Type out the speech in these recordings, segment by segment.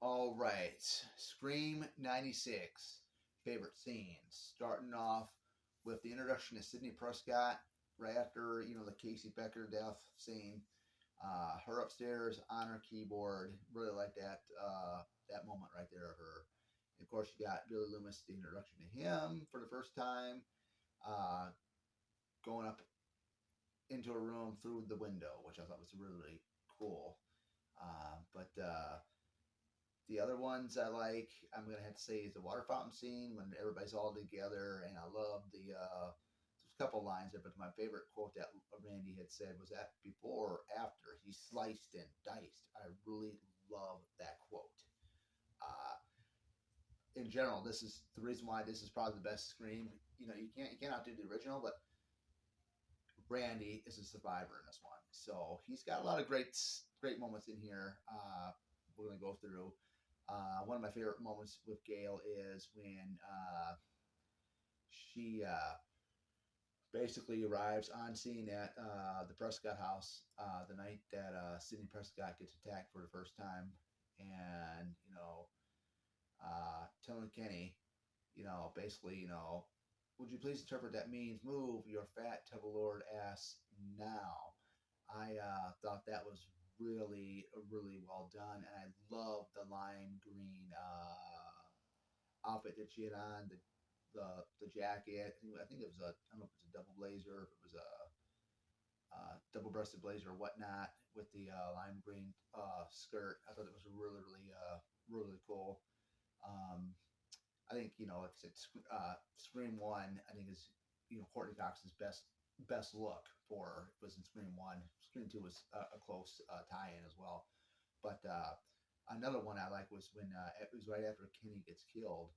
All right. Scream 96. Favorite scenes. Starting off with the introduction of Sidney Prescott right after, the Casey Becker death scene. Her upstairs on her keyboard. Really like that moment right there of her. And of course, you got Billy Loomis, the introduction to him for the first time, uh, going up into a room through the window, which I thought was really cool. But the other ones I like, I'm gonna have to say, is the water fountain scene when everybody's all together, and I love there's a couple lines there, but my favorite quote that Randy had said was that before or after he sliced and diced. I really love that quote. Uh, in general, this is the reason why this is probably the best Scream. You can't outdo the original, but Randy is a survivor in this one, so he's got a lot of great moments in here. We're gonna go through. One of my favorite moments with Gail is when she basically arrives on scene at the Prescott house the night that Sidney Prescott gets attacked for the first time, and Tony Kenny, basically, would you please interpret that means move your fat tub lord ass now? I thought that was really well done, and I love the lime green outfit that she had on, the jacket. I think it was a, I don't know if it's a double blazer, if it was a double breasted blazer or whatnot with the lime green skirt. I thought it was really cool. Um, I think like I said, Scream One. I think is Courtney Cox's best look for was in Scream One. Scream Two was a close tie-in as well. But another one I like was when it was right after Kenny gets killed.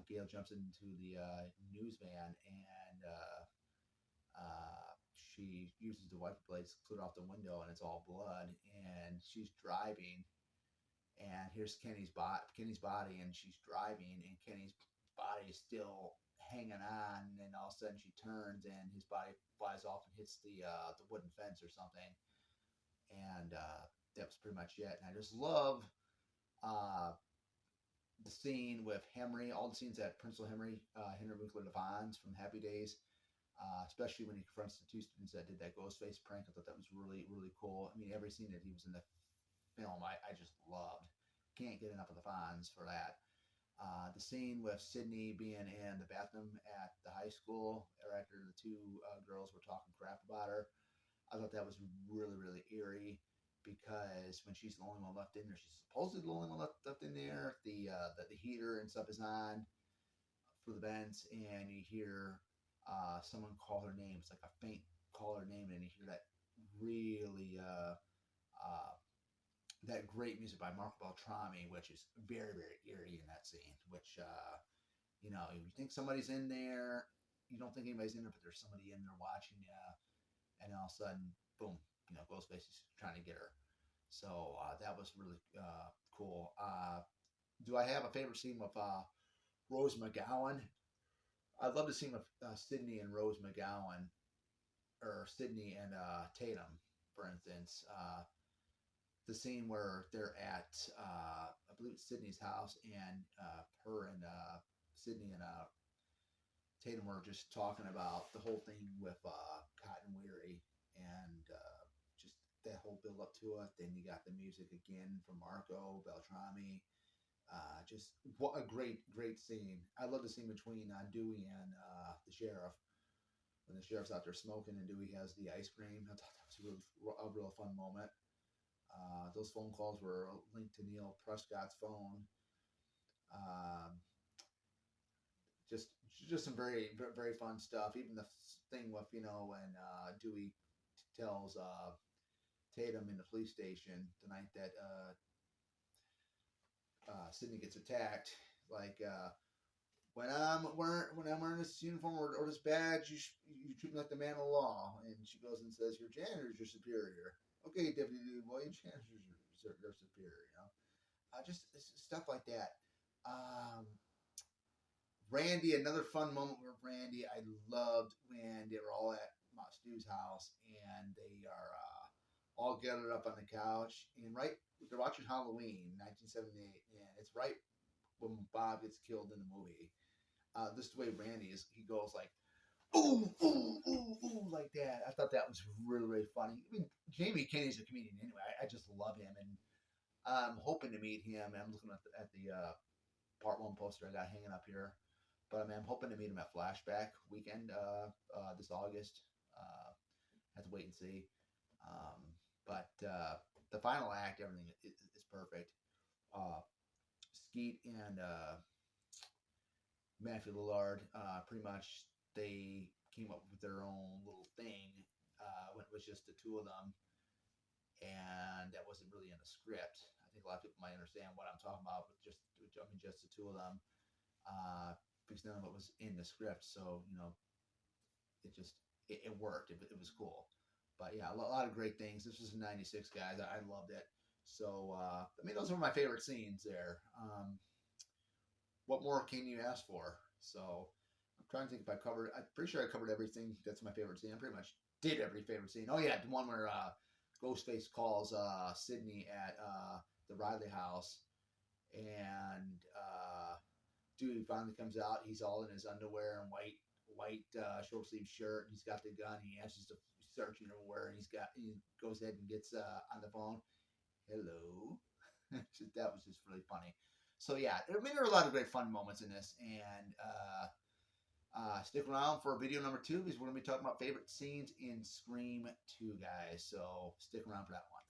Gail jumps into the news van and she uses the wiper blades to clear off the window, and it's all blood. And she's driving, and here's Kenny's body, and she's driving, and Kenny's body is still hanging on, and all of a sudden she turns, and his body flies off and hits the wooden fence or something, and that was pretty much it. And I just love uh, the scene with Henry, all the scenes that Principal Henry Winkler Devons from Happy Days, especially when he confronts the two students that did that Ghostface prank. I thought that was really cool. I mean, every scene that he was in the film, I just loved. Can't get enough of the Fonz for that. The scene with Sydney being in the bathroom at the high school, or after the two girls were talking crap about her, I thought that was really eerie because when she's the only one left in there, she's supposedly the only one left in there. The heater and stuff is on for the vents, and you hear someone call her name. It's like a faint call her name, and you hear uh, that great music by Marco Beltrami, which is very eerie in that scene. Which you think somebody's in there, you don't think anybody's in there, but there's somebody in there watching you, and all of a sudden, boom, Ghostface is trying to get her. So that was really cool. Do I have a favorite scene with Rose McGowan? I'd love to see with Sydney and Rose McGowan, or Sydney and Tatum, for instance. The scene where they're at, I believe it's Sydney's house, and her and Sydney and Tatum were just talking about the whole thing with Cotton Weary, and just that whole build up to it. Then you got the music again from Marco Beltrami. Just what a great scene. I love the scene between Dewey and the sheriff when the sheriff's out there smoking and Dewey has the ice cream. I thought that was a real fun moment. Those phone calls were linked to Neil Prescott's phone. Um, just just some very fun stuff. Even the thing with when Dewey tells Tatum in the police station the night that Sydney gets attacked, like when I'm wearing this uniform or this badge, you treat me like the man of law. And she goes and says, your janitor's your superior. Okay, Deputy Boy, your janitor's your superior. Just stuff like that. Um, Randy, another fun moment with Randy. I loved when they were all at Mount Stew's house and they are all gathered up on the couch. And right they're watching Halloween, 1978, and it's right when Bob gets killed in the movie. This is the way Randy is. He goes like, ooh, ooh, ooh, ooh, like that. I thought that was really, really funny. I mean, Jamie Kennedy's a comedian anyway. I just love him, and I'm hoping to meet him. I'm looking at the part one poster I got hanging up here. But I mean, I'm hoping to meet him at Flashback weekend this August. Have to wait and see. Um, but the final act, everything is perfect. Uh, Skeet and Matthew Lillard, pretty much they came up with their own little thing when it was just the two of them, and that wasn't really in the script. I think a lot of people might understand what I'm talking about with just the two of them, because none of it was in the script. So it just it worked. It was cool. But yeah, a lot of great things. This was in '96, guys. I loved it. So I mean, those were my favorite scenes there. What more can you ask for? So I'm trying to think if I covered. I'm pretty sure I covered everything. That's my favorite scene. I pretty much did every favorite scene. Oh yeah, the one where Ghostface calls Sydney at the Riley house, and dude finally comes out. He's all in his underwear and white short sleeve shirt. He's got the gun. He answers to searching everywhere, and he goes ahead and gets on the phone. Hello. That was just really funny. So yeah, I mean there are a lot of great fun moments in this, and stick around for video number 2 because we're gonna be talking about favorite scenes in Scream 2, guys. So stick around for that one.